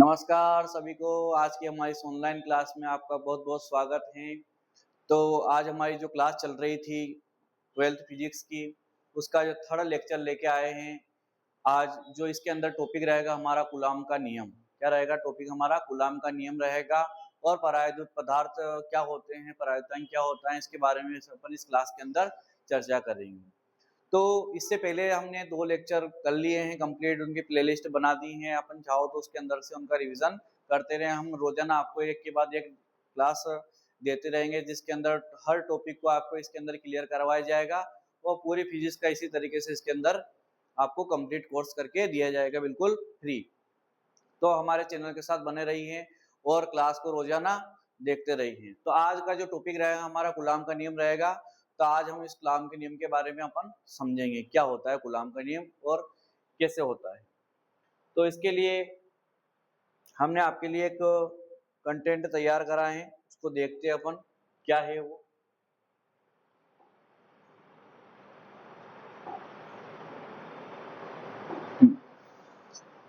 नमस्कार सभी को। आज की हमारी इस ऑनलाइन क्लास में आपका बहुत-बहुत स्वागत है। तो आज हमारी जो क्लास चल रही थी 12th फिजिक्स की, उसका जो थर्ड लेक्चर लेके आए हैं। आज जो इसके अंदर टॉपिक रहेगा हमारा कूलॉम का नियम। क्या रहेगा टॉपिक हमारा? कूलॉम का नियम रहेगा और परावैद्युत पदार्थ क्या होते हैं, परावर्तन क्या होता है, इसके बारे में अपन इस क्लास के अंदर चर्चा करेंगे। तो इससे पहले हमने 2 लेक्चर कर लिए हैं कंप्लीट, उनकी प्लेलिस्ट बना दी है। अपन चाहो तो उसके अंदर से उनका रिवीजन करते रहें। हम रोजाना आपको एक के बाद एक क्लास देते रहेंगे, जिसके अंदर हर टॉपिक को आपको इसके अंदर क्लियर करवाया जाएगा और पूरी फिजिक्स का इसी तरीके से इसके अंदर आपको कंप्लीट कोर्स करके दिया जाएगा, बिल्कुल फ्री। तो हमारे चैनल के साथ बने रहिए और क्लास को रोजाना देखते रहिए। तो आज का जो टॉपिक रहेगा हमारा कूलॉम का नियम रहेगा। तो आज हम इस कूलॉम के नियम के बारे में अपन समझेंगे, क्या होता है कूलॉम का नियम और कैसे होता है। तो इसके लिए हमने आपके लिए एक कंटेंट तैयार करा है, उसको देखते हैं अपन क्या है वो।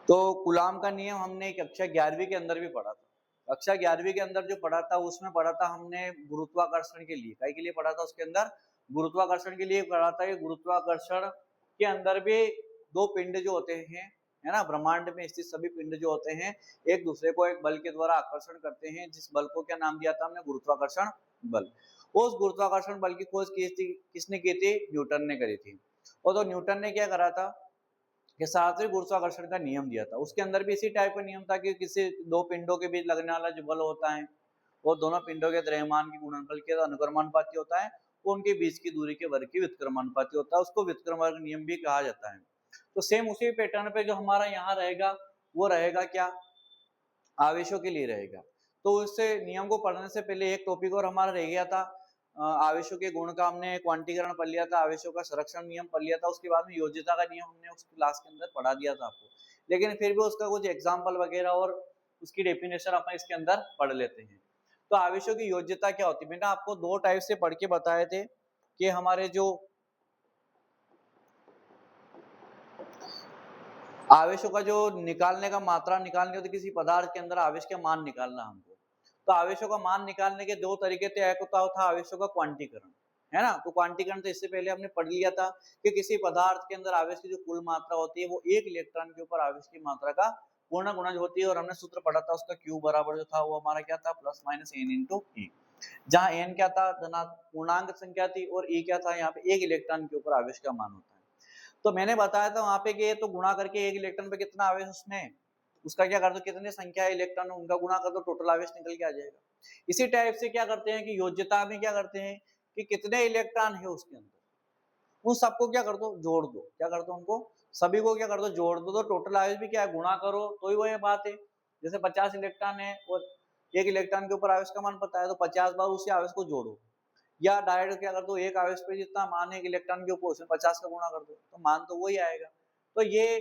तो कूलॉम का नियम हमने कक्षा 11वीं के अंदर भी पढ़ा था। कक्षा 11वीं के अंदर जो पढ़ा था उसमें पढ़ा था हमने गुरुत्वाकर्षण के लिए। काय के लिए पढ़ा था? उसके अंदर गुरुत्वाकर्षण के लिए पढ़ा था कि गुरुत्वाकर्षण के अंदर भी दो पिंड जो होते हैं, है ना, ब्रह्मांड में स्थित सभी पिंड जो होते हैं एक दूसरे को एक बल के द्वारा आकर्षण करते हैं, जिस बल को क्या नाम दिया था हमने? गुरुत्वाकर्षण बल। उस गुरुत्वाकर्षण बल की खोज किसने की थी? न्यूटन ने करी थी। और तो न्यूटन ने क्या करा था कि शास्त्रीय गुरुत्वाकर्षण का नियम दिया था। उसके अंदर भी इसी टाइप का नियम था कि किसी दो पिंडों के बीच लगने वाला जो बल होता है वो दोनों पिंडों के द्रव्यमान के गुणनफल के अनुक्रमानुपाती होता है, वो उनके बीच की दूरी के वर्ग की व्युत्क्रमानुपाती होता है। उसको व्युत्क्रम वर्ग नियम भी कहा जाता है। तो सेम उसी पैटर्न पे जो हमारा यहाँ रहेगा वो रहेगा क्या? आवेशों के लिए रहेगा। तो उससे नियम को पढ़ने से पहले एक टॉपिक और हमारा रह गया था, आवेशों के गुण का हमने क्वांटीकरण पढ़ लिया था, आवेशों का संरक्षण नियम पढ़ लिया था। उसके बाद में योज्यता का नियम हमने उस क्लास के अंदर पढ़ा दिया था आपको, लेकिन फिर भी उसका कुछ एग्जाम्पल वगैरह और उसकी डेफिनेशन अपन इसके अंदर पढ़ लेते हैं। तो आवेशों की योज्यता क्या होती है? मैंने आपको दो टाइप से पढ़ के बताए थे कि हमारे जो आवेशों का जो निकालने का मात्रा निकालनी होती, किसी पदार्थ के अंदर आवेश का मान निकालना हमको। तो आवेशों का मान निकालने के दो तरीके थे। एक होता था आवेशों का क्वांटीकरण, है ना। तो क्वांटीकरण तो इससे पहले हमने पढ़ लिया था कि किसी पदार्थ के अंदर आवेश की जो कुल मात्रा होती है वो एक इलेक्ट्रॉन के ऊपर आवेश की मात्रा का पूर्ण गुणज होती है। और हमने सूत्र पढ़ा था उसका Q बराबर जो था वो हमारा क्या था? प्लस माइनस n इंटू ई, जहाँ n क्या था? पूर्णांक संख्या थी और e क्या था? यहाँ पे एक इलेक्ट्रॉन के ऊपर आवेश का मान होता है। तो मैंने बताया था वहां पे कि ये तो गुणा करके एक इलेक्ट्रॉन पे कितना आवेश उसमें, उसका क्या कर दो, कितनी संख्या है इलेक्ट्रॉन उनका गुणा कर दो, टोटल आवेश निकल के आ जाएगा। इसी टाइप से क्या करते हैं कि योज्यता में क्या करते हैं कि कितने इलेक्ट्रॉन है उसके अंदर, उन सबको क्या कर दो? जोड़ दो। क्या कर दो? उनको सभी को क्या कर दो? जोड़ दो। तो टोटल आवेश भी क्या है? गुणा करो तो ही वही बात है। जैसे 50 इलेक्ट्रॉन है और एक इलेक्ट्रॉन के ऊपर आवेश का मान पता है, तो 50 बार उसी आवेश को जोड़ो। या डायरेक्ट क्या कर दो? एक आवेश पे जितना मान है एक इलेक्ट्रॉन के ऊपर उसमें 50 का गुणा कर दो, तो मान तो वही आएगा। तो ये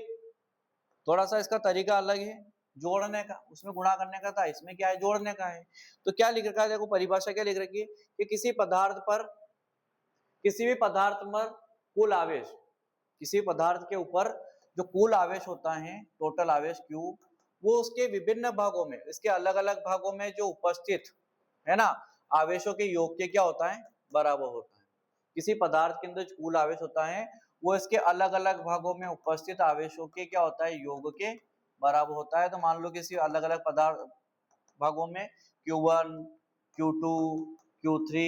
थोड़ा सा इसका तरीका अलग है जोड़ने का, उसमें गुणा करने का था, इसमें क्या है? जोड़ने का है। तो क्या लिख रखा है? देखो परिभाषा क्या लिख रखी है कि किसी भी पदार्थ पर कुल आवेश, किसी पदार्थ के ऊपर जो कुल आवेश होता है, टोटल आवेश Q, वो उसके विभिन्न भागों में, इसके अलग अलग भागों में जो उपस्थित है ना आवेशों के योग के क्या होता है? बराबर होता है। किसी पदार्थ के अंदर जो कुल आवेश होता है वो इसके अलग अलग भागों में उपस्थित आवेशों के क्या होता है? योग के बराबर होता है। तो मान लो किसी अलग अलग पदार्थ भागों में Q1, Q2, Q3,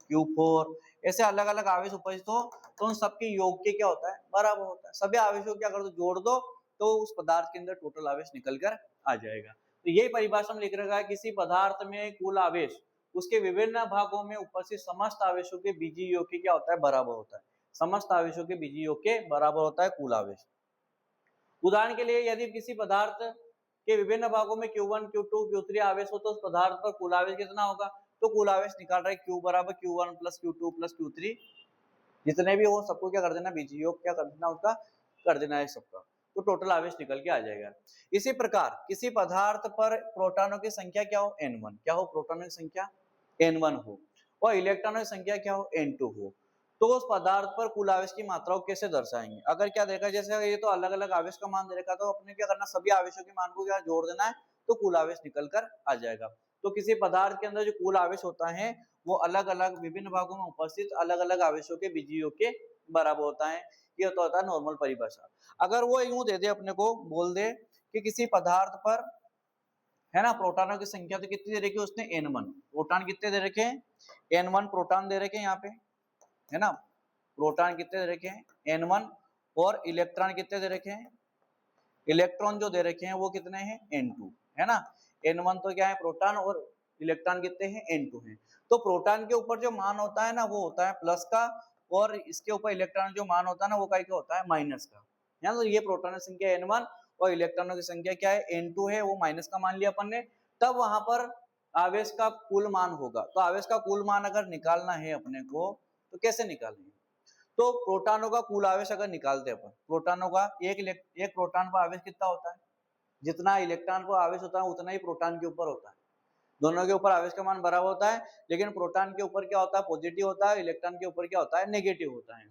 Q4 ऐसे अलग अलग आवेश उपस्थित हो तो उन सबके योग के क्या होता है? बराबर होता है। सभी आवेशों को क्या कर दो? जोड़ दो, तो उस पदार्थ के अंदर टोटल आवेश निकल कर आ जाएगा। तो यही परिभाषा में लिख रखा है, किसी पदार्थ में कुल आवेश उसके विभिन्न भागों में उपस्थित समस्त आवेशों के बीजीय योग के क्या होता है? बराबर होता है। समस्त आवेशों के बीजीय योग के बराबर होता है कुल आवेश। उदाहरण के लिए यदि किसी पदार्थ के विभिन्न भागों में Q1, Q2, Q3 आवेश हो तो उस पदार्थ पर कुल आवेश कितना होगा? तो कुल आवेश निकाल रहे Q बराबर Q1 plus Q2 plus Q3, जितने भी हो सबको क्या कर देना? बीजीय योग क्या कर देना? उसका कर देना है सबका, तो टोटल आवेश निकल के आ जाएगा। इसी प्रकार किसी पदार्थ पर प्रोटॉनों की संख्या क्या हो? N1, क्या हो? प्रोटॉनों की संख्या N1 हो और इलेक्ट्रॉनों की संख्या क्या हो? N2 हो। तो उस पदार्थ पर कुल आवेश की मात्रा को कैसे दर्शाएंगे? अगर क्या देखा, जैसे ये तो अलग अलग आवेश का मान दे रखा, तो अपने क्या करना? सभी आवेशों के मान को क्या जोड़ देना है तो कुल आवेश निकल कर आ जाएगा। तो किसी पदार्थ के अंदर जो कुल आवेश होता है वो अलग अलग विभिन्न भागों में उपस्थित अलग अलग आवेशों के बीजीय के बराबर होता है। ये तो होता है नॉर्मल परिभाषा। अगर वो यूं दे दे अपने को, बोल दे कि किसी पदार्थ पर है ना प्रोटॉनों की संख्या तो कितनी दे रखी है उसने n1, प्रोटॉन कितने दे रखे हैं n1 प्रोटॉन दे रखे हैं यहाँ पे, है ना, प्रोटॉन कितने दे रखे हैं n1 और इलेक्ट्रॉन कितने दे रखे हैं, इलेक्ट्रॉन जो दे रखे हैं वो कितने हैं n2, है ना। n1 तो क्या है प्रोटॉन और इलेक्ट्रॉन कितने हैं n2 हैं। तो प्रोटॉन के ऊपर जो मान होता है ना वो होता है प्लस का, और इसके ऊपर इलेक्ट्रॉन जो मान होता है ना वो क्या होता है माइनस का। है तो ये प्रोटॉन की संख्या n1 और इलेक्ट्रॉनों की संख्या क्या है n2 है, वो माइनस का मान लिया अपन ने। तब वहां पर आवेश का कुल मान होगा। तो आवेश का कुल मान अगर निकालना है अपने को तो कैसे निकालेंगे, तो प्रोटॉनों का कुल आवेश अगर निकालते हैं अपन, प्रोटॉनों का एक प्रोटॉन पर आवेश कितना होता है, जितना इलेक्ट्रॉन पर आवेश होता है उतना ही प्रोटॉन के ऊपर होता है। दोनों के ऊपर आवेश का मान बराबर होता है, लेकिन प्रोटॉन के ऊपर क्या होता है पॉजिटिव होता है, इलेक्ट्रॉन के ऊपर क्या होता है नेगेटिव होता है।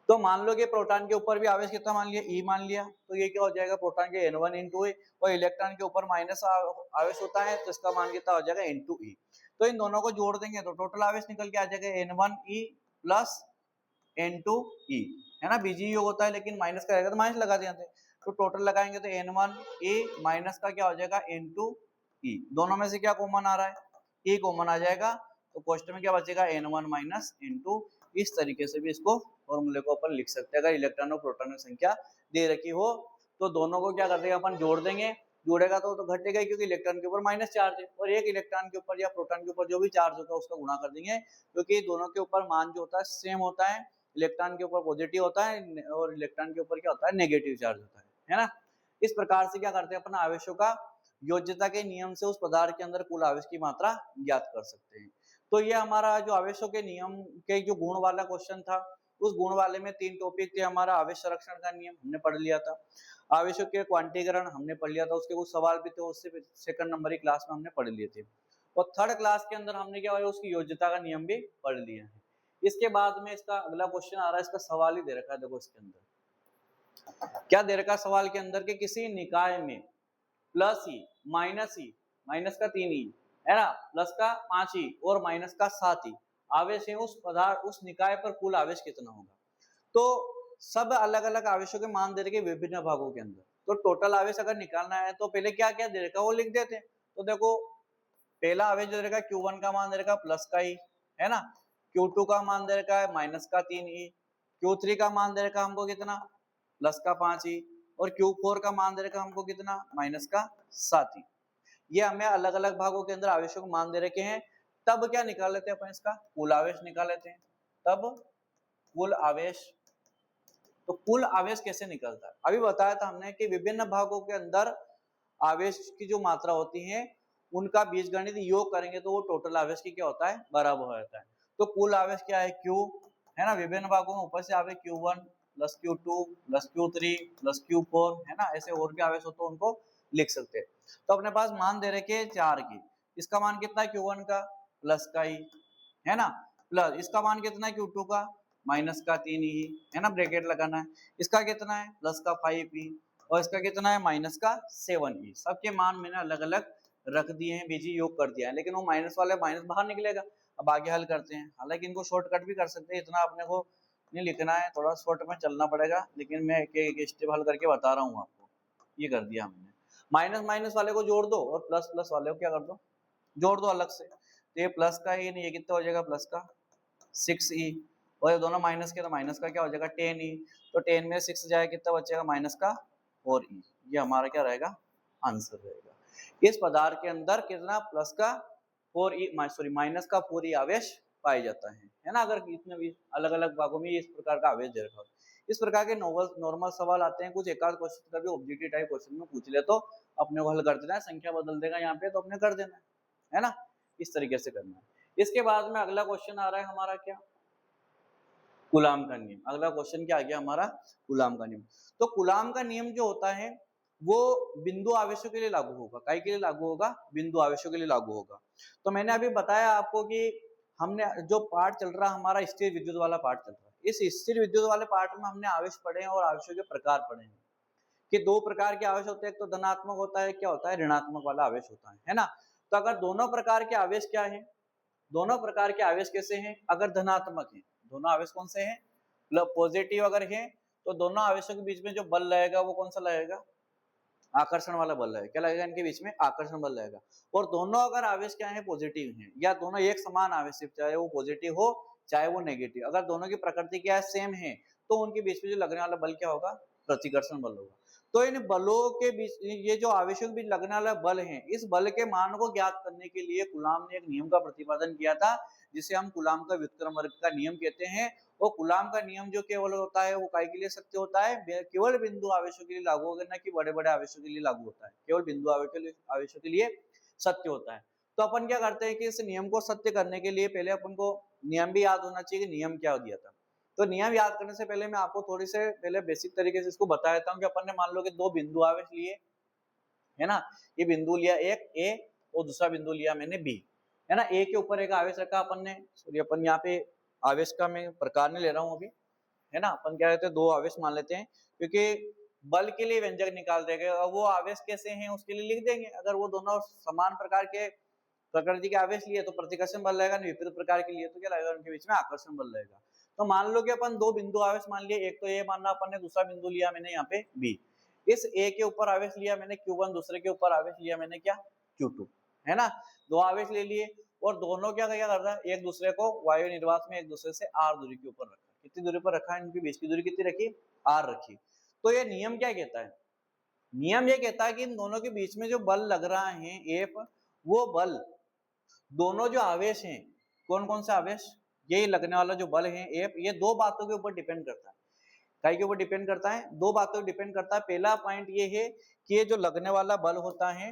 तो मान लो कि प्रोटॉन के ऊपर भी आवेश कितना मान लिया E मान लिया, तो ये क्या हो जाएगा प्रोटॉन के n1 into E, और इलेक्ट्रॉन के ऊपर माइनस आवेश होता है तो इसका मान कितना हो जाएगा into E। तो इन दोनों को जोड़ देंगे तो टोटल आवेश निकल के आ जाएगा n1E प्लस n2E, है ना, बीजी योग होता है लेकिन माइनस का रहेगा तो माइनस लगा देते हैं। तो टोटल लगाएंगे तो n1E माइनस का क्या हो जाएगा n2E, दोनों में से क्या कॉमन आ रहा है E कॉमन आ जाएगा, तो क्वेश्चन में क्या बचेगा n1 माइनस n2। इस तरीके से भी इसको फॉर्मूले को अपन लिख सकते हैं। अगर इलेक्ट्रॉन और प्रोटॉन की संख्या दे रखी हो तो दोनों को क्या कर देगा अपन जोड़ देंगे, जोड़ेगा तो घटेगा ही क्योंकि इलेक्ट्रॉन के ऊपर माइनस चार्ज है, और एक इलेक्ट्रॉन के ऊपर या प्रोटॉन के ऊपर जो भी चार्ज होता है उसका गुणा कर देंगे, क्योंकि दोनों के ऊपर मान जो होता है सेम होता है, इलेक्ट्रॉन के ऊपर पॉजिटिव होता है और इलेक्ट्रॉन के ऊपर क्या होता है नेगेटिव चार्ज होता है ना। इस प्रकार से क्या करते हैं अपन आवेशों का योज्यता के नियम से उस पदार्थ के अंदर कुल आवेश की मात्रा ज्ञात कर सकते हैं। तो ये हमारा जो आवेशों के नियम के जो गुण वाला क्वेश्चन था, उस गुण वाले में 3 टॉपिक थे। हमारा आवेश संरक्षण का नियम हमने पढ़ लिया था, आवेशों के क्वांटीकरण हमने पढ़ लिया था, उसके कुछ सवाल भी थे उससे सेकंड नंबर की क्लास में हमने पढ़ लिए थे, और थर्ड क्लास के अंदर हमने क्या हुआ उसकी योज्यता का नियम भी पढ़ लिया है। इसके बाद में इसका अगला क्वेश्चन आ रहा है, इसका सवाल ही दे रखा है, देखो इसके अंदर क्या दे रखा है सवाल के अंदर कि किसी निकाय में प्लस ई माइनस का 3 ई है ना, प्लस का 5 ई और माइनस का 7 ई आवेश है, उस पदार्थ उस निकाय पर कुल आवेश कितना होगा। तो सब अलग अलग आवेशों के मान दे रखे विभिन्न भागों के अंदर, तो टोटल आवेश अगर निकालना है तो पहले क्या क्या दे रखा वो लिख देते हैं। तो देखो पहला आवेश दे रखा Q1 का मान दे रखा प्लस का ई, है ना, Q2 का मान दे रखा है माइनस का 3 ई, Q3 का मान दे रखा हमको कितना प्लस का 5 ई, और Q4 का मान दे रखा हमको कितना माइनस का 7 ई। ये हमें अलग अलग भागों के अंदर आवेशों को मान दे रखे हैं। तब क्या निकाल लेते हैं अपन इसका कुल आवेश निकाल लेते हैं। तब कुल आवेश, तो कुल आवेश कैसे निकलता है अभी बताया था हमने कि विभिन्न भागों के अंदर आवेश की जो मात्रा होती है उनका बीजगणित योग करेंगे तो वो टोटल आवेश की क्या होता है बराबर हो जाता है। तो कुल आवेश क्या है Q, है ना, विभिन्न भागों में ऊपर से आवेश Q1 plus Q2 plus Q3 plus Q4, है ना, ऐसे और भी आवेश हो तो उनको लिख सकते हैं। तो अपने पास मान दे रखे 4 की, इसका मान कितना है Q1 का प्लस का ही, है ना, प्लस इसका मान कितना है Q2 का माइनस का 3 ही, है ना, ब्रैकेट लगाना है। इसका कितना है प्लस का 5 ही, और इसका कितना है माइनस का 7 ही। सबके मान मैंने अलग अलग रख दिए हैं, बीजी योग कर दिया है, लेकिन वो माइनस वाले माइनस बाहर निकलेगा। अब आगे हल करते हैं, हालांकि इनको शॉर्टकट भी कर सकते हैं, इतना अपने को नहीं लिखना है, थोड़ा शॉर्ट में चलना पड़ेगा, लेकिन मैं एक एक स्टेप हल करके बता रहा हूँ आपको। ये कर दिया हमने, माइनस माइनस वाले को जोड़ दो और प्लस प्लस वाले को क्या कर दो जोड़ दो अलग से। तो ये प्लस का ये नहीं, ये कितना हो जाएगा प्लस का 6e, और ये दोनों माइनस के तो माइनस का क्या हो जाएगा 10e। तो 10 में 6 जाएगा कितना बचेगा माइनस का 4e। ये हमारा क्या रहेगा आंसर रहेगा। इस पदार्थ के अंदर कितना प्लस का 4e सॉरी माइनस का 4e आवेश पाया जाता है ना। अगर इतने भी अलग अलग भागों में इस प्रकार का आवेश दे रखा हो, इस प्रकार के नॉर्मल सवाल आते हैं, कुछ एकाध क्वेश्चन का भी ऑब्जेक्टिव टाइप क्वेश्चन में पूछ ले तो अपने को हल कर देना है, संख्या बदल देगा यहाँ पे तो अपने कर देना है ना, इस तरीके से करना है। इसके बाद में अगला क्वेश्चन आ रहा है हमारा क्या कूलाम का नियम। अगला क्वेश्चन क्या आ गया हमारा कूलाम का नियम। तो कूलाम का नियम जो होता है वो बिंदु आवेशों के लिए लागू होगा, काय के लिए लागू होगा बिंदु आवेशों के लिए लागू होगा। तो मैंने अभी बताया आपको कि हमने जो पार्ट चल रहा हमारा स्थिर विद्युत वाला पार्ट चल रहा है, इस स्थिर विद्युत वाले पार्ट में हमने आवेश पढ़े हैं और आवेशों के प्रकार पढ़े हैं कि दो प्रकार के आवेश होते हैं, एक तो धनात्मक होता है, क्या होता है, ऋणात्मक वाला आवेश होता है ना। तो अगर दोनों प्रकार के आवेश क्या है, दोनों प्रकार के आवेश कैसे हैं, अगर धनात्मक है, दोनों आवेश कौन से हैं, मतलब पॉजिटिव अगर है तो दोनों आवेशों के बीच में जो बल लगेगा वो कौन सा लगेगा, आकर्षण वाला बल लगेगा। क्या लगेगा इनके बीच में, आकर्षण बल लगेगा। और दोनों अगर आवेश क्या है, पॉजिटिव हैं, या दोनों एक समान आवेश, चाहे वो पॉजिटिव हो चाहे वो नेगेटिव, अगर दोनों की प्रकृति क्या है, सेम है, तो उनके बीच में जो लगने वाला बल क्या होगा, प्रतिकर्षण बल होगा। तो इन बलों के बीच, ये जो आवेशों के बीच लगने वाला बल है, इस बल के मान को ज्ञात करने के लिए कूलाम ने एक नियम का प्रतिपादन किया था, जिसे हम कूलाम का व्युत्क्रम वर्ग का नियम कहते हैं। वो कूलाम का नियम जो केवल होता है वो काय के लिए सत्य होता है, केवल बिंदु आवेशों के लिए लागू होगा, ना कि बड़े बड़े आवेशों के लिए लागू होता है, केवल बिंदु आवेशों के लिए सत्य होता है। तो अपन क्या करते हैं कि इस नियम को सत्य करने के लिए पहले अपन को नियम भी याद होना चाहिए कि नियम क्या दिया था। तो नियम याद करने से पहले मैं आपको थोड़ी से पहले बेसिक तरीके से इसको बता देता हूँ कि अपन ने मान लो कि दो बिंदु आवेश लिए, है ना, ये बिंदु लिया एक ए और दूसरा बिंदु लिया मैंने बी, है ना। ए के ऊपर एक आवेश रखा अपन ने, सॉरी अपन यहाँ पे आवेश का मैं प्रकार नहीं ले रहा हूँ अभी, है ना। अपन क्या कहते हैं, दो आवेश मान लेते हैं, क्योंकि बल के लिए व्यंजक निकाल देंगे और वो आवेश कैसे हैं उसके लिए लिख देंगे। अगर वो दोनों समान प्रकार के प्रकृति के आवेश लिए तो प्रतिकर्षण बल रहेगा, विपरीत प्रकार के लिए तो क्या लगेगा, उनके बीच में आकर्षण बल रहेगा। तो मान लो कि अपन दो बिंदु आवेश मान लिए, एक तो ए मानना अपन ने, दूसरा बिंदु लिया मैंने यहाँ पे बी। इस ए के ऊपर आवेश लिया मैंने Q1, दूसरे के ऊपर आवेश लिया मैंने क्या, Q2, है ना। दो आवेश ले लिए और दोनों क्या क्या करता है, एक दूसरे को वायु निर्वात में एक दूसरे से r दूरी के ऊपर रखा। कितनी दूरी पर रखा है, इनकी बीच की दूरी कितनी रखी, r रखी। तो ये नियम क्या कहता है, नियम ये कहता है कि इन दोनों के बीच में जो बल लग रहा है F, वो बल दोनों जो आवेश हैं, कौन कौन से आवेश, ये लगने वाला जो बल है F, ये दो बातों के ऊपर डिपेंड करता है। काय के ऊपर डिपेंड करता है, दो बातों पर डिपेंड करता है। पहला पॉइंट ये है कि ये जो लगने वाला बल होता है,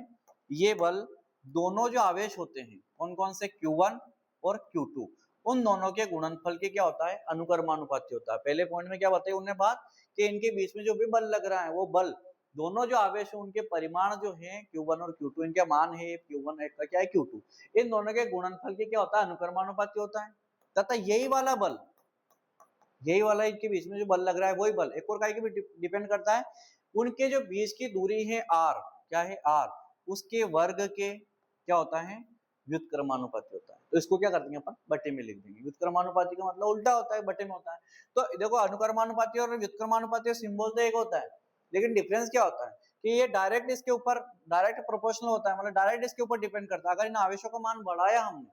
ये बल दोनों जो आवेश होते हैं कौन कौन से, Q1 और Q2, उन दोनों के गुणनफल के क्या होता है, अनुक्रमानुपाती होता है। पहले पॉइंट में क्या बताई उन्होंने बात कि इनके बीच में जो भी बल लग रहा है, वो बल दोनों जो आवेश है उनके परिमाण जो है Q1 और Q2, इनका मान है Q1 का क्या है Q2, इन दोनों के गुणनफल के क्या होता है, अनुक्रमानुपाती होता है। तथा यही वाला बल, यही वाला इनके बीच में जो बल लग रहा है वही बल एक और काय के भी डिपेंड करता है, उनके जो बीच की दूरी है r, क्या है r, उसके वर्ग के क्या होता है, व्युत्क्रमानुपाती होता है। तो इसको क्या कर देंगे अपन, बटे में लिख देंगे। व्युत्क्रमानुपाती का मतलब उल्टा होता है, बटे में होता है। तो देखो अनुक्रमानुपाती और व्युत्क्रमानुपाती सिंबल तो एक होता है, लेकिन डिफरेंस क्या होता है कि ये डायरेक्ट इसके ऊपर डायरेक्ट प्रोपोर्शनल होता है, मतलब डायरेक्ट इसके ऊपर डिपेंड करता है। अगर इन आवेशों का मान बढ़ाया हमने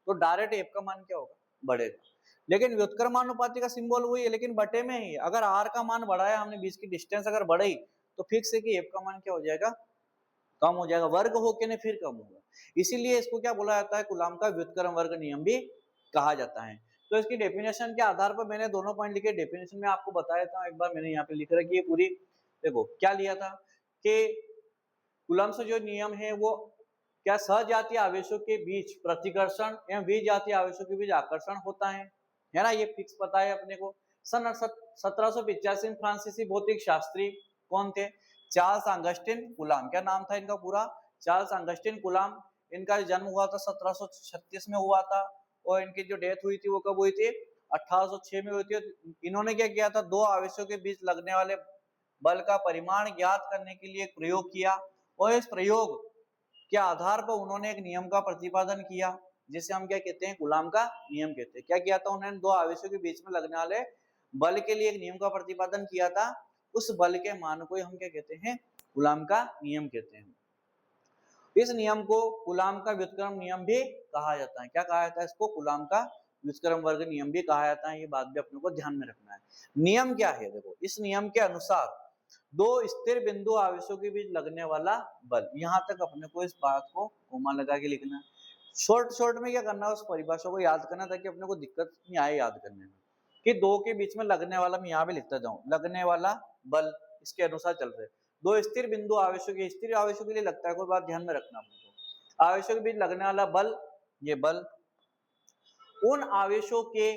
तो डायरेक्ट एफ का मान क्या होगा, बढ़ेगा। लेकिन व्युत्क्रमानुपाती का सिंबल वही है, लेकिन बटे में ही। अगर आर का मान बढ़ाया हमने, बीच की डिस्टेंस अगर बढ़ी, तो फिक्स है कि एफ का मान क्या हो जाएगा, कम हो जाएगा, वर्ग होके नहीं फिर कम होगा। इसीलिए इसको क्या बोला जाता है, कूलाम का व्युत्क्रम वर्ग नियम भी कहा जाता है। तो इसकी डेफिनेशन के आधार पर मैंने दोनों पॉइंट लिखे, डेफिनेशन में आपको बताया था एक बार, मैंने यहाँ पे लिख रखी है पूरी। देखो क्या लिया था कि कूलाम से जो नियम है वो क्या, सजातीय आवेशों के बीच प्रतिकर्षण एवं विजातीय आवेशों के बीच आकर्षण होता है ना, ये फिक्स पता है अपने को। सन 1785 फ्रांसीसी भौतिक शास्त्री कौन थे, चार्ल्स ऑगस्टिन कूलाम। क्या नाम था इनका पूरा, चार्ल्स ऑगस्टिन कूलाम। इनका जन्म हुआ था 1736 में हुआ था, और इनकी जो डेथ हुई थी वो कब हुई थी, 1806 में हुई थी। इन्होंने क्या किया था, दो आवेशों के बीच लगने वाले बल का परिमाण ज्ञात करने के लिए प्रयोग किया, और इस प्रयोग के आधार पर उन्होंने एक नियम का प्रतिपादन किया, जिसे हम क्या कहते हैं, कूलाम का नियम कहते हैं। क्या किया था उन्होंने, दो आवेशों के बीच में लगने वाले बल के लिए एक नियम का प्रतिपादन किया था। उस बल के मान को हम क्या कहते हैं, कूलाम का नियम कहते हैं। इस नियम को कूलाम का व्युत्क्रम नियम भी कहा जाता है। क्या कहा जाता है इसको, कूलाम का व्युत्क्रम वर्ग नियम भी कहा जाता है। ये बात भी अपने को ध्यान में रखना है। नियम क्या है, देखो इस नियम के अनुसार दो स्थिर बिंदु आवेशों के बीच लगने वाला बल, यहां तक अपने को इस बात को कोमा लगा के लिखना है। शॉर्ट में क्या करना है, उस परिभाषा को याद करना, ताकि अपने को दिक्कत नहीं आए याद करने में, कि दो के बीच में लगने वाला, मैं यहाँ पे लिखता जाऊं, लगने वाला बल इसके अनुसार चल रहे। दो स्थिर बिंदु आवेशों के, स्थिर आवेशों के लिए लगता है, कोई बात ध्यान में रखना अपने को, आवेशों के बीच लगने वाला बल, ये बल उन आवेशों के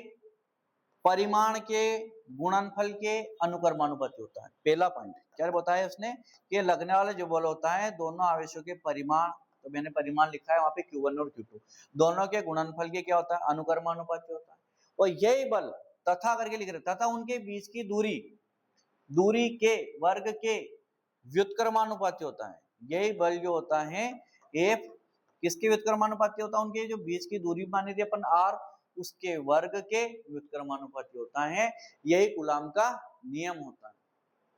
परिमाण के गुणनफल के अनुक्रमानुपाती होता है। पहला पॉइंट क्या बताया उसने, कि लगने वाला जो बल होता है दोनों आवेशों के परिमाण, तो मैंने परिमाण लिखा है वहां पे Q1 और Q2, दोनों के गुणनफल के क्या होता है, अनुक्रमानुपाती होता है। और यही बल तथा करके लिख रहे, तथा उनके बीच की दूरी, दूरी के वर्ग के व्युत्क्रमानुपाती होता है। यही बल जो होता है F किसके व्युत्क्रमानुपाती होता है, उनके जो बीच की दूरी मानी थी अपन R उसके वर्ग के व्युत्क्रमानुपाती होता है। यही कूलाम का नियम होता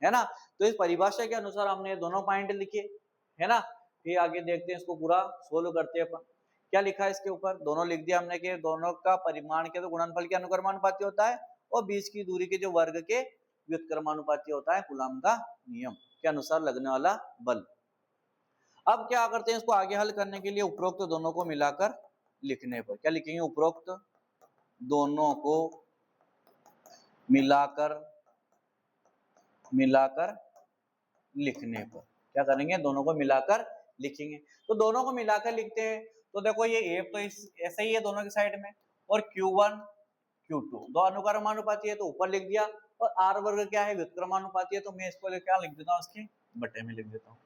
है ना। तो इस परिभाषा के अनुसार हमने दोनों पॉइंट लिखे है ना। फिर आगे देखते हैं, इसको पूरा सोल्व करते हैं अपन। क्या लिखा है इसके ऊपर, दोनों लिख दिया हमने कि दोनों का परिमाण के तो गुणनफल के अनुक्रमानुपाती होता है और बीच की दूरी के जो वर्ग के व्युत्क्रमानुपाती होता है कूलाम का नियम के अनुसार लगने वाला बल। अब क्या करते हैं, इसको आगे हल करने के लिए उपरोक्त दोनों को मिलाकर लिखने पर क्या लिखेंगे, उपरोक्त दोनों को मिलाकर लिखने पर क्या करेंगे, दोनों को मिलाकर लिखेंगे। तो दोनों को मिलाकर लिखते हैं तो देखो ये F तो ऐसे ही है दोनों की साइड में, और Q1 Q2 दो अनुक्रमानुपाती है तो ऊपर लिख दिया, और R वर्ग क्या है, व्युत्क्रमानुपाती है, तो मैं इसको क्या लिख देता हूँ, इसके बटे में लिख देता हूँ।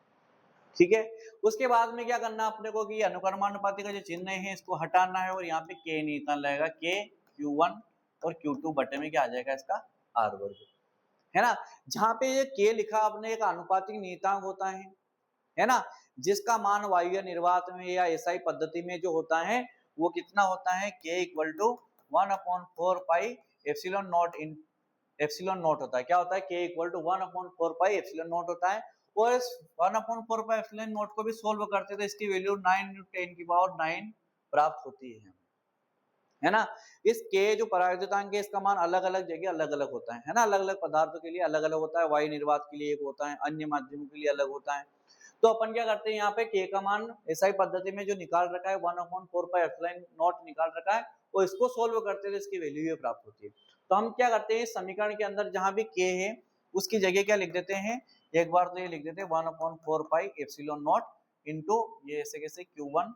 ठीक है, उसके बाद में क्या करना अपने को कि अनुक्रमानुपाती का जो चिन्ह है इसको हटाना है और यहाँ पे K निकालना रहेगा, K Q1 और Q2 बटे में क्या आ जाएगा इसका R वर्ग, है ना। जहां पे ये K लिखा आपने एक आनुपातिक नियतांक होता है ना, जिसका मान वायवीय निर्वात में या एसआई पद्धति में जो होता है वो कितना होता है, K equal to 1/4 pi epsilon not in epsilon not होता है। क्या होता है, K equal to 1/4 pi epsilon not होता है। और इस 1/4 पाई एप्सिलॉन नॉट को भी सोल्व करते तो इसकी वैल्यू 9×10⁹ प्राप्त होती है ना। इस K जो परावर्तितांक है इसका मान अलग अलग जगह अलग अलग होता है ना, अलग अलग पदार्थों के लिए अलग अलग होता है, वायु निर्वात के लिए एक होता है, अन्य माध्यमों के लिए अलग होता है। तो अपन क्या करते हैं, यहाँ पे K का मान एसआई पद्धति में जो निकाल रखा है 1/4 पाई एप्सिलॉन नॉट निकाल रखा है, और इसको सोल्व करते थे इसकी वैल्यू ये प्राप्त होती है। तो हम क्या करते हैं, इस समीकरण के अंदर जहां भी K है उसकी जगह क्या लिख देते हैं, एक बार तो ये लिख देते हैं 1/4 पाई एप्सिलॉन नॉट इंटू ये ऐसे कैसे Q1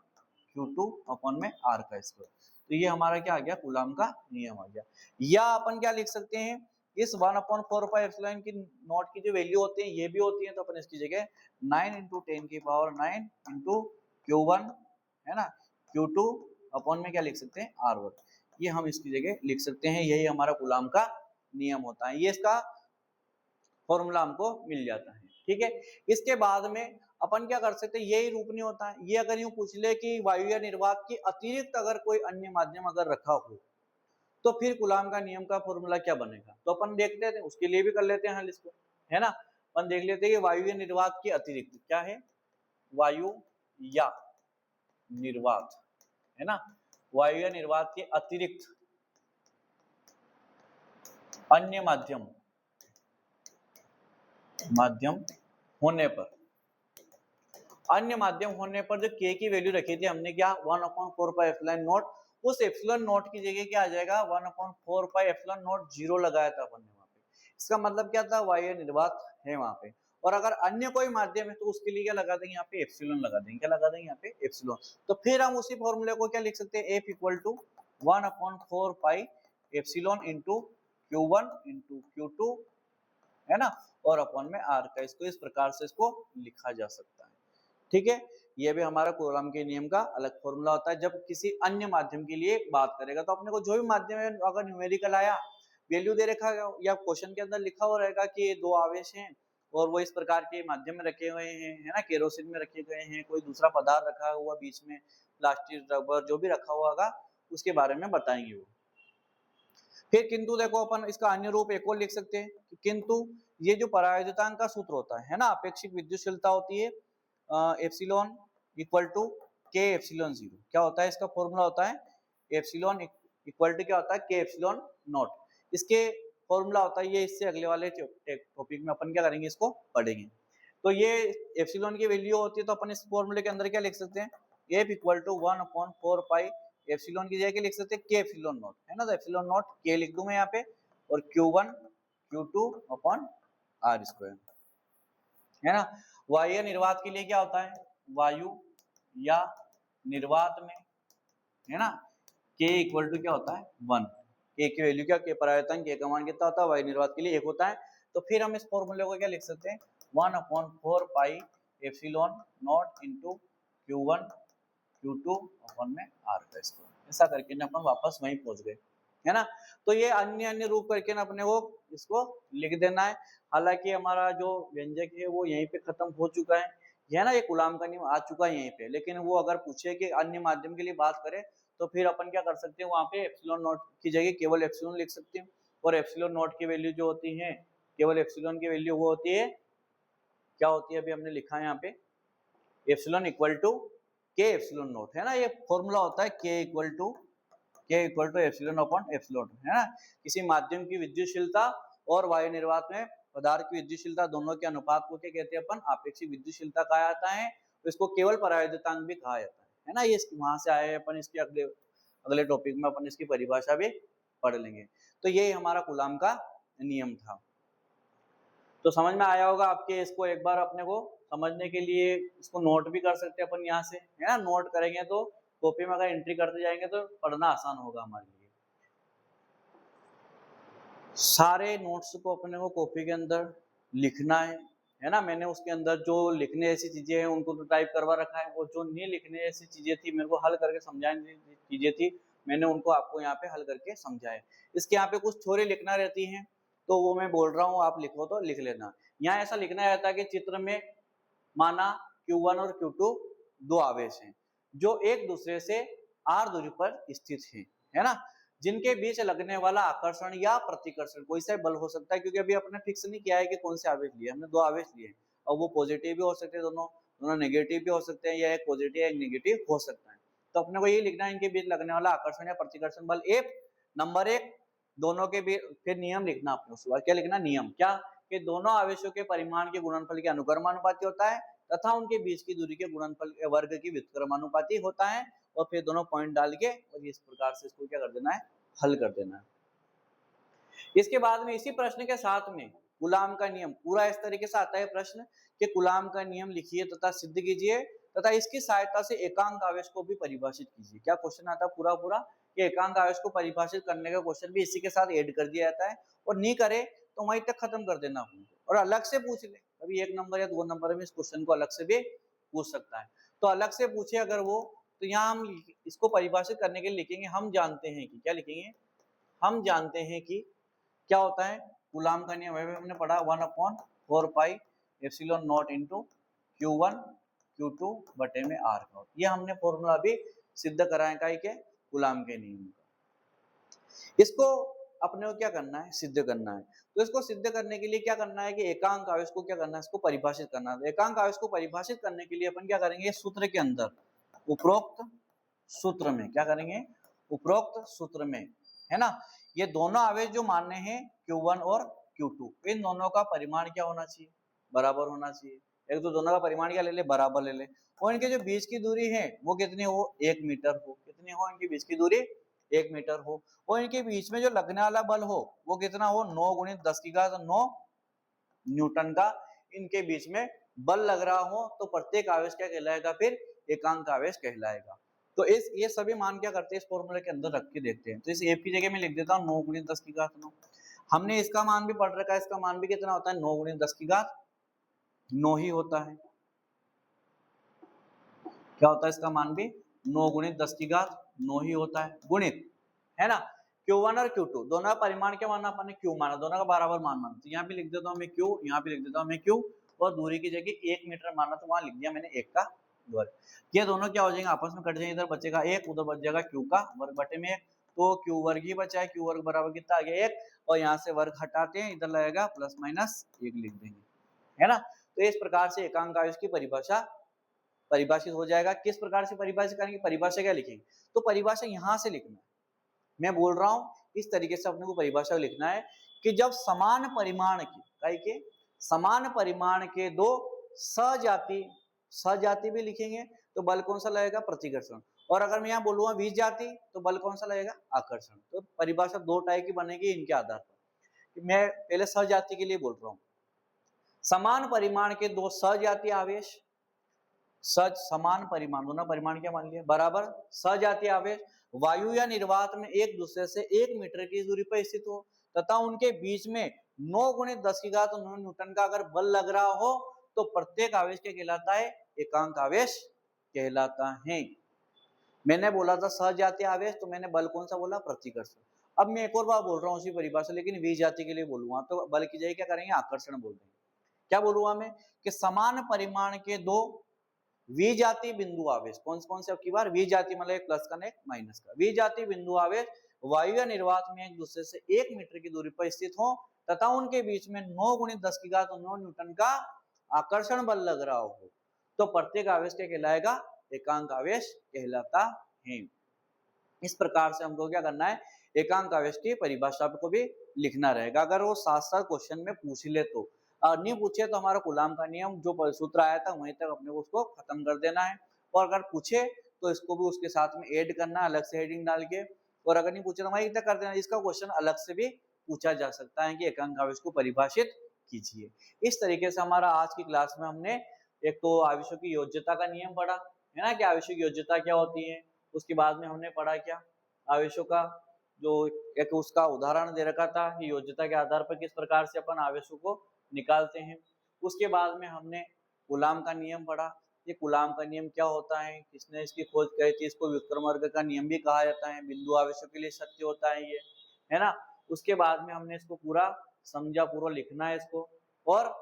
Q2 अपॉन में R का स्क्वायर। तो ये हमारा क्या आ गया, कूलाम का नियम आ गया। या अपन क्या लिख सकते हैं, इस 1/4 पाई एप्सिलॉन की नॉट की जो वैल्यू होती है ये भी होती है, तो अपन इसकी जगह 9×10⁹ इंटू Q1 है ना, Q2 अपॉन में क्या लिख सकते हैं, R वर्ग, ये हम इसकी जगह लिख सकते हैं। यही हमारा कूलाम का नियम होता है, ये इसका फॉर्मूला हमको मिल जाता है। ठीक है, इसके बाद में अपन क्या कर सकते हैं, यही रूप नहीं होता है, ये अगर यूं पूछ ले कि वायु या निर्वात के अतिरिक्त अगर कोई अन्य माध्यम अगर रखा हो तो फिर कूलाम का नियम का फॉर्मूला क्या बनेगा, तो अपन देख लेते हैं, उसके लिए भी कर लेते हैं हल इसको, है ना। अपन देख लेते हैं कि वायु या निर्वात के अतिरिक्त क्या है, वायु या निर्वात, है ना, वायु या निर्वात के अतिरिक्त अन्य माध्यम होने पर, अन्य माध्यम होने पर जो K की वैल्यू रखी थी हमने क्या 1/4 पाई एप्सिलॉन नॉट, उस एप्सिलॉन नॉट की जगह क्या आ जाएगा 1/4 पाई एप्सिलॉन नॉट 0 लगाया था अपन ने वहां पे। इसका मतलब क्या था, वायु निर्वात है वहां पे, और अगर अन्य कोई माध्यम है तो उसके लिए क्या लगा देंगे, यहाँ पे एप्सिलॉन लगा देंगे, क्या लगा देंगे यहाँ पे एप्सिलॉन। तो फिर हम उसी फॉर्मूले को क्या लिख सकते हैं, F equal to 1/4 pi epsilon into Q1 into Q2 है ना, और अपॉन में R का, इसको इस प्रकार से इसको लिखा जा सकता है। ठीक है, ये भी हमारा कूलाम के नियम का अलग फॉर्मूला होता है। जब किसी अन्य माध्यम के लिए बात करेगा तो अपने को जो भी माध्यम है अगर न्यूमेरिकल आया, वैल्यू दे रखा या क्वेश्चन के अंदर लिखा हुआ रहेगा कि दो आवेश हैं और वो इस प्रकार के माध्यम में रखे हुए हैं, है ना, केरोसिन में रखे गए हैं, कोई दूसरा पदार्थ रखा हुआ बीच में, प्लास्टिक रबर जो भी रखा हुआ होगा उसके बारे में बताएंगे वो। फिर किंतु देखो अपन इसका अन्य रूप एक और लिख सकते हैं, किंतु ये जो परावर्तितांक का सूत्र होता है ना, अपेक्षित विद्युतशीलता होती है epsilon equal to K epsilon 0, क्या होता है इसका फॉर्मूला होता है एप्सिलॉन इक्वल टू क्या होता है, के एप्सिलॉन नॉट, इसके फॉर्मूला होता है ये, इससे अगले वाले टॉपिक में अपन क्या करेंगे, इसको पढ़ेंगे। तो ये एप्सिलॉन की वैल्यू होती है, तो अपन इस फॉर्मूले के अंदर क्या लिख सकते हैं, F equal to 1/4 pi epsilon की जगह लिख सकते हैं के एप्सिलॉन नॉट, है ना, तो एप्सिलॉन नॉट के लिख दूं मैं यहाँ पे, और Q1 Q2 upon R square, है ना। वायु निर्वात के लिए क्या होता है, वायु या निर्वात में, है ना, K इक्वल टू क्या होता है 1, K की वैल्यू क्या, K परावर्तन K का मान कितना होता है, वायु निर्वात के लिए 1 होता है। तो फिर हम इस फॉर्मूले को क्या लिख सकते हैं, 1/4 pi epsilon not into Q1 Q2 upon में R का स्क्वायर, ऐसा करके ना अपन वापस वहीं पहुंच गए, है ना। तो ये अन्य रूप करके ना अपने को इसको लिख देना है। हालांकि हमारा जो व्यंजक है वो यहीं पे खत्म हो चुका है, यह ना ये कूलाम का नियम आ चुका है यहीं पे। लेकिन वो अगर पूछे कि अन्य माध्यम के लिए बात करें तो फिर अपन क्या कर सकते हैं, वहां पे एप्सिलॉन नॉट की जगह केवल एप्सिलॉन लिख सकते हैं, और एप्सिलॉन नॉट की वैल्यू जो होती है, केवल एप्सिलॉन की वैल्यू वो होती है, क्या होती है अभी हमने लिखा है यहाँ पे, epsilon equal to K epsilon not, है ना। ये फॉर्मूला होता है K equal to epsilon upon epsilon, है ना। किसी माध्यम की विद्युतशीलता और वायु निर्वात में पदार्थ की विद्युतशीलता दोनों के अनुपात को क्या कहते हैं अपन, आपेक्षिक विद्युतशीलता कहा जाता है। तो इसको केवल परावैद्युतांक भी कहा जाता है ना। ये वहां से आए अपन, इसके अगले अगले टॉपिक में अपन इसकी परिभाषा भी पढ़ लेंगे। तो ये हमारा कूलाम का नियम था। तो समझ में आया होगा आपके। इसको एक बार अपने को समझने के लिए इसको नोट भी कर सकते हैं अपन यहाँ से, है ना। नोट करेंगे तो कॉपी में अगर एंट्री करते जाएंगे तो पढ़ना आसान होगा हमारे लिए। सारे नोट्स को अपने को कॉपी के अंदर लिखना है ना। मैंने उसके अंदर जो लिखने ऐसी चीजें हैं उनको तो टाइप करवा रखा है, और जो नहीं लिखने ऐसी चीजें थी, मेरे को हल करके समझाने चीजें थी, मैंने उनको आपको यहाँ पे हल करके समझाए। इसके यहाँ पे कुछ थोड़ी लिखना रहती है, तो वो मैं बोल रहा हूँ, आप लिखो तो लिख लेना। यहाँ ऐसा लिखना रहता है कि चित्र में माना Q1 और Q2 दो आवेश हैं जो एक दूसरे से r दूरी पर स्थित है ना, जिनके बीच लगने वाला आकर्षण या प्रतिकर्षण कोई सा बल हो सकता है, क्योंकि अभी अपने फिक्स नहीं किया है कि कौन से आवेश लिए, हमने दो आवेश लिए, और वो पॉजिटिव भी हो सकते हैं, दोनों नेगेटिव भी हो सकते हैं, या एक पॉजिटिव या एक नेगेटिव हो सकता है। तो अपने को ये लिखना है, इनके बीच लगने वाला आकर्षण या प्रतिकर्षण बल एक, नंबर एक, दोनों के बीच, फिर नियम लिखना अपने, उसके बाद क्या लिखना, नियम क्या, कि दोनों आवेशों के परिमाण के गुणनफल के अनुक्रमानुपाती होता है, तथा उनके बीच की दूरी के गुणनफल वर्ग की व्युत्क्रमानुपाती होता है। और फिर दोनों पॉइंट डाल के और इस प्रकार से इसको क्या कर देना है, हल कर देना है। इसके बाद में इसी प्रश्न के साथ में कूलाम का नियम पूरा इस तरीके से आता है प्रश्न कि कूलाम का नियम लिखिए तथा सिद्ध कीजिए, तथा इसकी सहायता से एकांक आवेश को भी परिभाषित कीजिए। क्या क्वेश्चन आता है पूरा पूरा, कि एकांक आवेश को परिभाषित करने का क्वेश्चन भी इसी के साथ ऐड कर दिया जाता है, और नहीं करे तो वहीं तक खत्म कर देना अपन को, और अलग से पूछ ले, कभी 1 नंबर या 2 नंबर में इस क्वेश्चन को अलग से भी पूछ सकता है। तो अलग से पूछे अगर वो, तो यहाँ हम इसको परिभाषित करने के लिए लिखेंगे, हम जानते हैं कि, क्या लिखेंगे, हम जानते हैं कि क्या होता है कूलाम का नियम, हमने पढ़ा 1/4 pi epsilon not into Q1 Q2 बटे में R का। ये हमने फॉर्मूला भी सिद्ध कराया है के कूलाम के नियम का। इसको अपने को क्या करना है, सिद्ध करना है। तो इसको सिद्ध करने के लिए क्या करना है कि एकांक आवेश को क्या करना है, इसको परिभाषित करना है। एकांक आवेश को परिभाषित करने के लिए अपन क्या करेंगे, सूत्र के अंदर, उपरोक्त सूत्र में क्या करेंगे, उपरोक्त सूत्र में, है ना। ये दोनों आवेश जो मानने हैं Q1 और Q2, इन दोनों का परिमाण क्या होना चाहिए, बराबर होना चाहिए। एक तो दोनों का परिमाण क्या ले ले, बराबर ले ले, और इनके जो बीच की दूरी है वो कितनी हो, 1 मीटर हो। कितनी हो इनके बीच की दूरी, 1 मीटर हो। और इनके बीच में जो लगने वाला बल हो वो कितना हो, 9 × 10⁹ न्यूटन का इनके बीच में बल लग रहा हो, तो प्रत्येक आवेश क्या कहलाएगा, फिर एकांक आवेश कहलाएगा। तो इस ये सभी मान क्या करते हैं, इस फॉर्मूले के अंदर रख के देखते हैं। तो इस एफ की जगह में लिख देता हूँ 9 × 10⁹ हमने इसका मान भी पढ़ रखा है, इसका मान भी कितना होता है, 9 × 10⁹ ही होता है। क्या होता है इसका मान भी, 9 × 10⁹ ही होता है, गुणित, है ना। Q1 और Q2 दोनों का परिमाण क्या माना अपन ने, Q माना, दोनों का बराबर मान माना, तो यहाँ भी लिख देता हूँ मैं Q, यहाँ भी लिख देता हूँ मैं Q, और दूरी की जगह 1 मीटर माना तो वहां लिख दिया मैंने 1 का वर्ग। ये दोनों क्या हो जाएंगे, आपस में कट जाएंगे, इधर बचेगा 1, उधर बच जाएगा Q का वर्ग बटे में 1, तो Q वर्ग ही बचा है, Q वर्ग बराबर कितना आ गया 1, और यहाँ से वर्ग हटाते हैं, इधर लगेगा ±1 लिख देंगे, है ना। तो इस प्रकार से एकांक आवेश की परिभाषा परिभाषित हो जाएगा। किस प्रकार से परिभाषित करेंगे, परिभाषा क्या लिखेंगे, तो परिभाषा यहाँ से लिखना है, मैं बोल रहा हूं इस तरीके से अपने को परिभाषा लिखना है कि जब समान परिमाण के समान परिमाण के दो सजाति भी लिखेंगे तो बल कौन सा लगेगा, प्रतिकर्षण। और अगर मैं यहाँ बोलूंगा विजाति तो बल कौन सा लगेगा, आकर्षण। तो परिभाषा दो टाइप की बनेगी इनके आधार पर। मैं पहले सजाति के लिए बोल रहा हूँ, समान परिमाण के दो सजातीय आवेश, समान परिमाण, दोनों परिमाण क्या मान लिया, बराबर, सजातीय आवेश वायु या निर्वात में एक दूसरे से 1 मीटर की दूरी पर स्थित हो, तथा उनके बीच में 9 × 10⁹ न्यूटन का अगर बल लग रहा हो, तो प्रत्येक आवेश क्या कहलाता है, एकांक आवेश कहलाता है। मैंने बोला था सजातीय आवेश, तो मैंने बल कौन सा बोला, प्रतिकर्षण। अब मैं एक और बार बोल रहा हूँ उसी परिभाषा, लेकिन वी जाति के लिए बोलूंगा, तो बल्कि जय क्या करेंगे, आकर्षण बोल देंगे। क्या बोलूंगा मैं कि समान परिमाण के दो वी जाति बिंदु आवेश, कौन से, अब की बार वी जाति मतलब एक प्लस का ना एक माइनस का, वी जाति बिंदु आवेश वायु या निर्वात में एक दूसरे से 1 मीटर की दूरी पर स्थित हो तथा उनके बीच में 9 × 10⁹ न्यूटन का आकर्षण बल लग रहा हो, तो प्रत्येक आवेश क्या कहलाएगा, एकांक आवेश कहलाता है। इस प्रकार से हमको क्या करना है, एकांक आवेश की परिभाषा को भी लिखना रहेगा। अगर वो साथ साथ क्वेश्चन में पूछ ले तो, नहीं पूछे तो हमारा कूलाम का नियम जो सूत्र आया था वहीं तक अपने को उसको खत्म कर देना है, और अगर पूछे तो इसको भी उसके साथ में ऐड करना अलग से हेडिंग डाल के, और अगर नहीं पूछे तो वहीं तक कर देना। इसका क्वेश्चन अलग से भी पूछा जा सकता है कि एकांक आवेश को परिभाषित कीजिए। इस तरीके से हमारा आज की क्लास में हमने एक तो आवेशों की योज्यता का नियम पढ़ा है ना, कि आवेशों की योज्यता क्या होती है। उसके बाद में हमने पढ़ा क्या, आवेशों का जो एक उसका उदाहरण दे रखा था कि योज्यता के आधार पर किस प्रकार से अपन आवेशों को निकालते हैं। उसके बाद में हमने कूलाम का नियम पढ़ा, ये कूलाम का नियम क्या होता है, किसने इसकी खोज करी थी, इसको व्युत्क्रमवर्ग का नियम भी कहा जाता है, बिंदु आवेशों के लिए सत्य होता है ये, है ना। उसके बाद में हमने इसको पूरा समझा, पूरा लिखना है इसको, और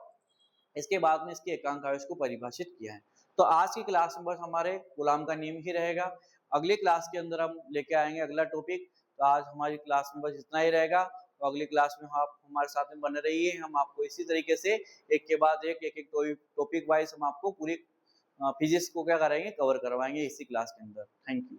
इसके बाद में इसके एकांक आवेश को परिभाषित किया है। तो आज की क्लास में बस हमारे कूलाम का नियम ही रहेगा। अगली क्लास के अंदर हम लेके आएंगे अगला टॉपिक। तो आज हमारी क्लास में बस इतना ही रहेगा, तो अगली क्लास में आप हमारे साथ में बने रहिए। हम आपको इसी तरीके से एक के बाद एक टॉपिक वाइज हम आपको पूरी फिजिक्स को क्या कराएंगे, कवर करवाएंगे इसी क्लास के अंदर। Thank you.